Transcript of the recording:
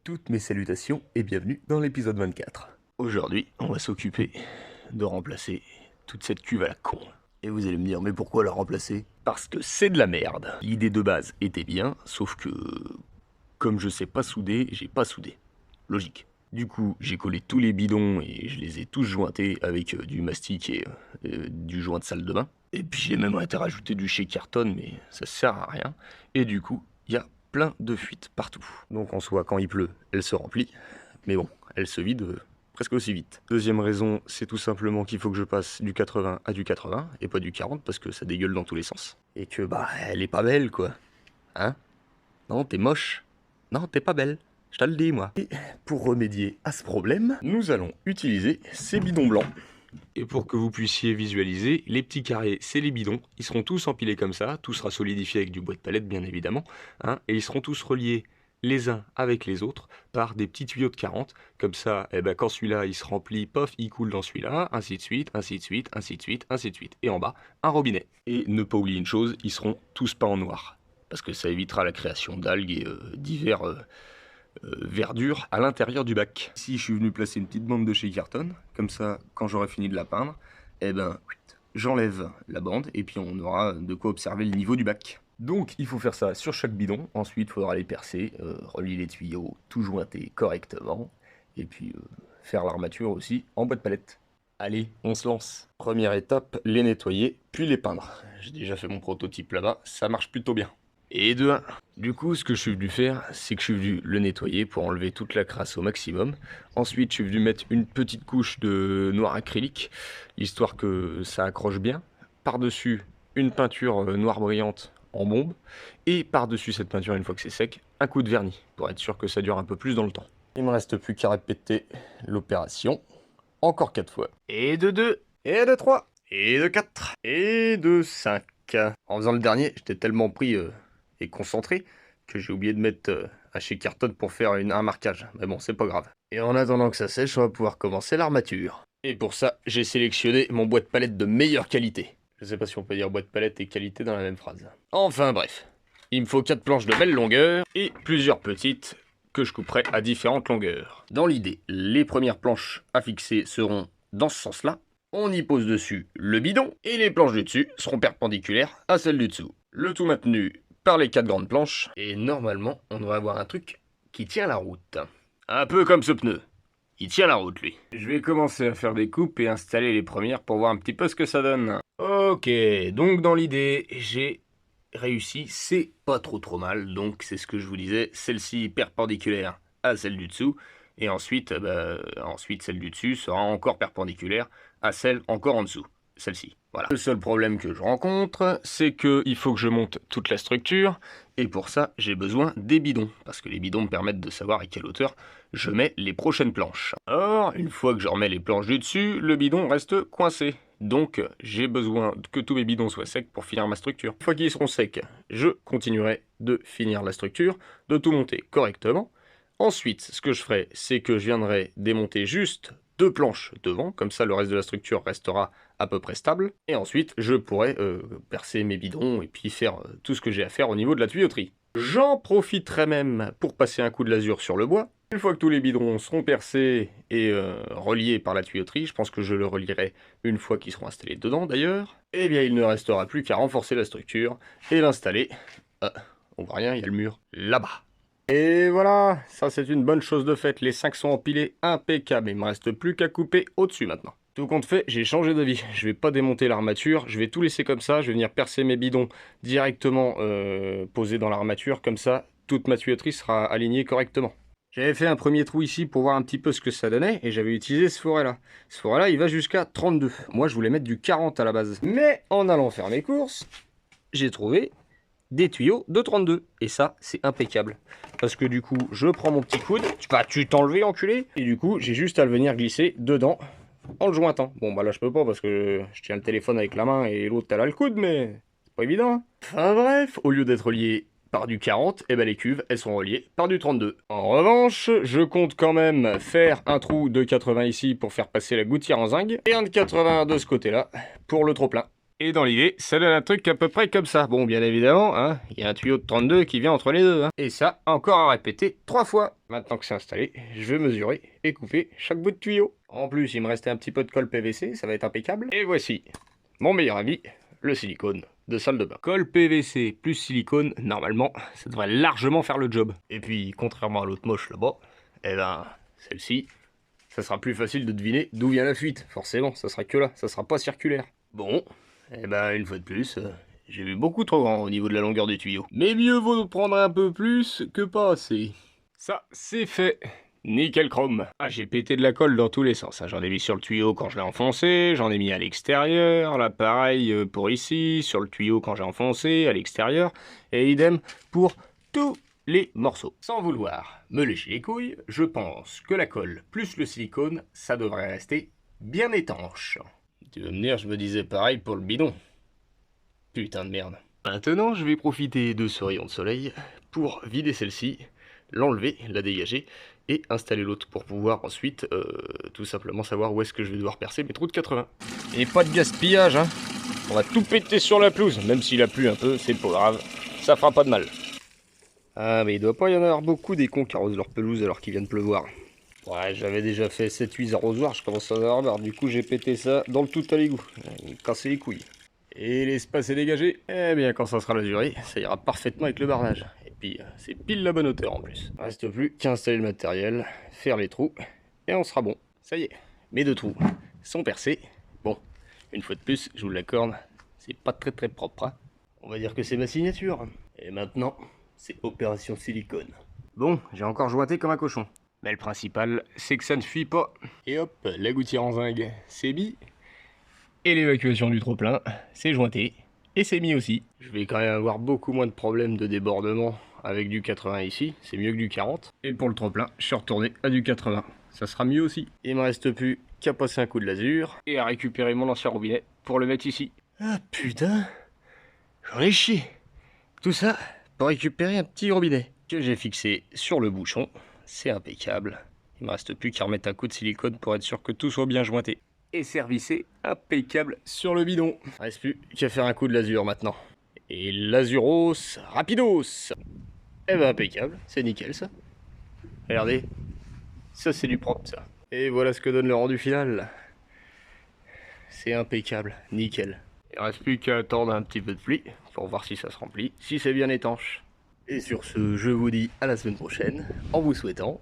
Toutes mes salutations et bienvenue dans l'épisode 24. Aujourd'hui, on va s'occuper de remplacer toute cette cuve à la con. Et vous allez me dire, mais pourquoi la remplacer? Parce que c'est de la merde. L'idée de base était bien, sauf que comme je sais pas souder, j'ai pas soudé. Logique. Du coup, j'ai collé tous les bidons et je les ai tous jointés avec du mastic et du joint de salle de bain. Et puis j'ai même été rajouter du chez Carton, mais ça sert à rien. Et du coup, il y a plein de fuites partout. Donc en soi, quand il pleut, elle se remplit. Mais bon, elle se vide presque aussi vite. Deuxième raison, c'est tout simplement qu'il faut que je passe du 80 à du 80 et pas du 40 parce que ça dégueule dans tous les sens. Et que bah, elle est pas belle quoi. Hein? Non, t'es moche. Non, t'es pas belle. Je te le dis, moi. Et pour remédier à ce problème, nous allons utiliser ces bidons blancs. Et pour que vous puissiez visualiser, les petits carrés, c'est les bidons. Ils seront tous empilés comme ça. Tout sera solidifié avec du bois de palette, bien évidemment. Hein, et ils seront tous reliés les uns avec les autres par des petits tuyaux de 40. Comme ça, eh ben, quand celui-là, il se remplit, pof, il coule dans celui-là. Ainsi de suite, ainsi de suite, ainsi de suite, ainsi de suite. Et en bas, un robinet. Et ne pas oublier une chose, ils seront tous peints en noir. Parce que ça évitera la création d'algues et divers verdure à l'intérieur du bac. Ici, je suis venu placer une petite bande de chez Carton. Comme ça, quand j'aurai fini de la peindre, eh ben, j'enlève la bande et puis on aura de quoi observer le niveau du bac. Donc, il faut faire ça sur chaque bidon. Ensuite, il faudra les percer, relier les tuyaux, tout jointer correctement. Et puis, faire l'armature aussi en bois de palette. Allez, on se lance. Première étape, les nettoyer, puis les peindre. J'ai déjà fait mon prototype là-bas, ça marche plutôt bien. Et de 1. Du coup, ce que je suis venu faire, c'est que je suis venu le nettoyer pour enlever toute la crasse au maximum. Ensuite, je suis venu mettre une petite couche de noir acrylique, histoire que ça accroche bien. Par-dessus, une peinture noire brillante en bombe. Et par-dessus cette peinture, une fois que c'est sec, un coup de vernis, pour être sûr que ça dure un peu plus dans le temps. Il me reste plus qu'à répéter l'opération. Encore 4 fois. Et de 2. Et de 3. Et de 4. Et de 5. En faisant le dernier, j'étais tellement pris et concentré que j'ai oublié de mettre un chez Carton pour faire un marquage. Mais bon, c'est pas grave. Et en attendant que ça sèche, on va pouvoir commencer l'armature. Et pour ça, j'ai sélectionné mon bois de palette de meilleure qualité. Je sais pas si on peut dire bois de palette et qualité dans la même phrase. Enfin bref, il me faut 4 planches de belle longueur et plusieurs petites que je couperai à différentes longueurs. Dans l'idée, les premières planches à fixer seront dans ce sens-là. On y pose dessus le bidon et les planches du dessus seront perpendiculaires à celles du dessous. Le tout maintenu par les 4 grandes planches. Et normalement, on devrait avoir un truc qui tient la route. Un peu comme ce pneu. Il tient la route, lui. Je vais commencer à faire des coupes et installer les premières pour voir un petit peu ce que ça donne. Ok, donc dans l'idée, j'ai réussi. C'est pas trop mal. Donc c'est ce que je vous disais. Celle-ci perpendiculaire à celle du dessous. Et ensuite, ensuite, celle du dessus sera encore perpendiculaire à celle encore en dessous. Celle-ci. Voilà. Le seul problème que je rencontre, c'est qu'il faut que je monte toute la structure. Et pour ça, j'ai besoin des bidons. Parce que les bidons me permettent de savoir à quelle hauteur je mets les prochaines planches. Or, une fois que je remets les planches du dessus, le bidon reste coincé. Donc, j'ai besoin que tous mes bidons soient secs pour finir ma structure. Une fois qu'ils seront secs, je continuerai de finir la structure, de tout monter correctement. Ensuite, ce que je ferai, c'est que je viendrai démonter juste 2 planches devant, comme ça le reste de la structure restera à peu près stable. Et ensuite, je pourrai percer mes bidons et puis faire tout ce que j'ai à faire au niveau de la tuyauterie. J'en profiterai même pour passer un coup de lasur sur le bois. Une fois que tous les bidons seront percés et reliés par la tuyauterie, je pense que je le relierai une fois qu'ils seront installés dedans d'ailleurs, eh bien il ne restera plus qu'à renforcer la structure et l'installer. On voit rien, il y a le mur là-bas. Et voilà, ça c'est une bonne chose de faite, les 5 sont empilés impeccables, il me reste plus qu'à couper au-dessus maintenant. Tout compte fait, j'ai changé d'avis, je vais pas démonter l'armature, je vais tout laisser comme ça, je vais venir percer mes bidons directement posés dans l'armature, comme ça toute ma tuyauterie sera alignée correctement. J'avais fait un premier trou ici pour voir un petit peu ce que ça donnait, et j'avais utilisé ce forêt-là. Ce forêt-là, il va jusqu'à 32, moi je voulais mettre du 40 à la base. Mais en allant faire mes courses, j'ai trouvé des tuyaux de 32. Et ça, c'est impeccable. Parce que du coup, je prends mon petit coude. Tu t'enlever, enculé. Et du coup, j'ai juste à le venir glisser dedans en le jointant. Bon, bah là, je peux pas parce que je tiens le téléphone avec la main et l'autre, elle a le coude, mais c'est pas évident. Hein. Enfin bref, au lieu d'être relié par du 40, eh ben les cuves, elles sont reliées par du 32. En revanche, je compte quand même faire un trou de 80 ici pour faire passer la gouttière en zinc et un de 80 de ce côté-là pour le trop-plein. Et dans l'idée, ça donne un truc à peu près comme ça. Bon, bien évidemment, hein, il y a un tuyau de 32 qui vient entre les deux. Hein. Et ça, encore à répéter 3 fois. Maintenant que c'est installé, je vais mesurer et couper chaque bout de tuyau. En plus, il me restait un petit peu de colle PVC, ça va être impeccable. Et voici mon meilleur ami, le silicone de salle de bain. Colle PVC plus silicone, normalement, ça devrait largement faire le job. Et puis, contrairement à l'autre moche là-bas, eh ben, celle-ci, ça sera plus facile de deviner d'où vient la fuite. Forcément, ça sera que là, ça sera pas circulaire. Bon, eh ben, une fois de plus, j'ai vu beaucoup trop grand au niveau de la longueur des tuyaux. Mais mieux vaut prendre un peu plus que pas assez. Ça, c'est fait. Nickel chrome. Ah, j'ai pété de la colle dans tous les sens. J'en ai mis sur le tuyau quand je l'ai enfoncé, j'en ai mis à l'extérieur, là pareil pour ici, sur le tuyau quand j'ai enfoncé, à l'extérieur, et idem pour tous les morceaux. Sans vouloir me lécher les couilles, je pense que la colle plus le silicone, ça devrait rester bien étanche. Tu veux me dire, je me disais pareil pour le bidon. Putain de merde. Maintenant, je vais profiter de ce rayon de soleil pour vider celle-ci, l'enlever, la dégager, et installer l'autre pour pouvoir ensuite tout simplement savoir où est-ce que je vais devoir percer mes trous de 80. Et pas de gaspillage, hein. On va tout péter sur la pelouse, même s'il a plu un peu, c'est pas grave, ça fera pas de mal. Ah, mais il doit pas y en avoir beaucoup des cons qui arrosent leur pelouse alors qu'il vient de pleuvoir. Ouais, j'avais déjà fait 7-8 arrosoirs, je commence à en avoir marre, du coup j'ai pété ça dans le tout à l'égout. Il me cassait les couilles. Et l'espace est dégagé, eh bien quand ça sera lasuré, ça ira parfaitement avec le barrage. Et puis c'est pile la bonne hauteur en plus. Reste plus qu'à installer le matériel, faire les trous, et on sera bon. Ça y est, mes 2 trous sont percés. Bon, une fois de plus, je vous l'accorde, c'est pas très propre. Hein. On va dire que c'est ma signature. Et maintenant, c'est opération silicone. Bon, j'ai encore jointé comme un cochon. Mais le principal, c'est que ça ne fuit pas. Et hop, la gouttière en zinc, c'est mis. Et l'évacuation du trop-plein, c'est jointé. Et c'est mis aussi. Je vais quand même avoir beaucoup moins de problèmes de débordement avec du 80 ici. C'est mieux que du 40. Et pour le trop-plein, je suis retourné à du 80. Ça sera mieux aussi. Il me reste plus qu'à passer un coup de lasure et à récupérer mon ancien robinet pour le mettre ici. Ah putain, j'en ai chié. Tout ça pour récupérer un petit robinet que j'ai fixé sur le bouchon. C'est impeccable. Il me reste plus qu'à remettre un coup de silicone pour être sûr que tout soit bien jointé. Et servicé impeccable sur le bidon. Il reste plus qu'à faire un coup de lasure maintenant. Et lazuros rapidos. Eh ben impeccable, c'est nickel ça. Regardez, ça c'est du propre ça. Et voilà ce que donne le rendu final. C'est impeccable, nickel. Il reste plus qu'à attendre un petit peu de pluie pour voir si ça se remplit, si c'est bien étanche. Et sur ce, je vous dis à la semaine prochaine, en vous souhaitant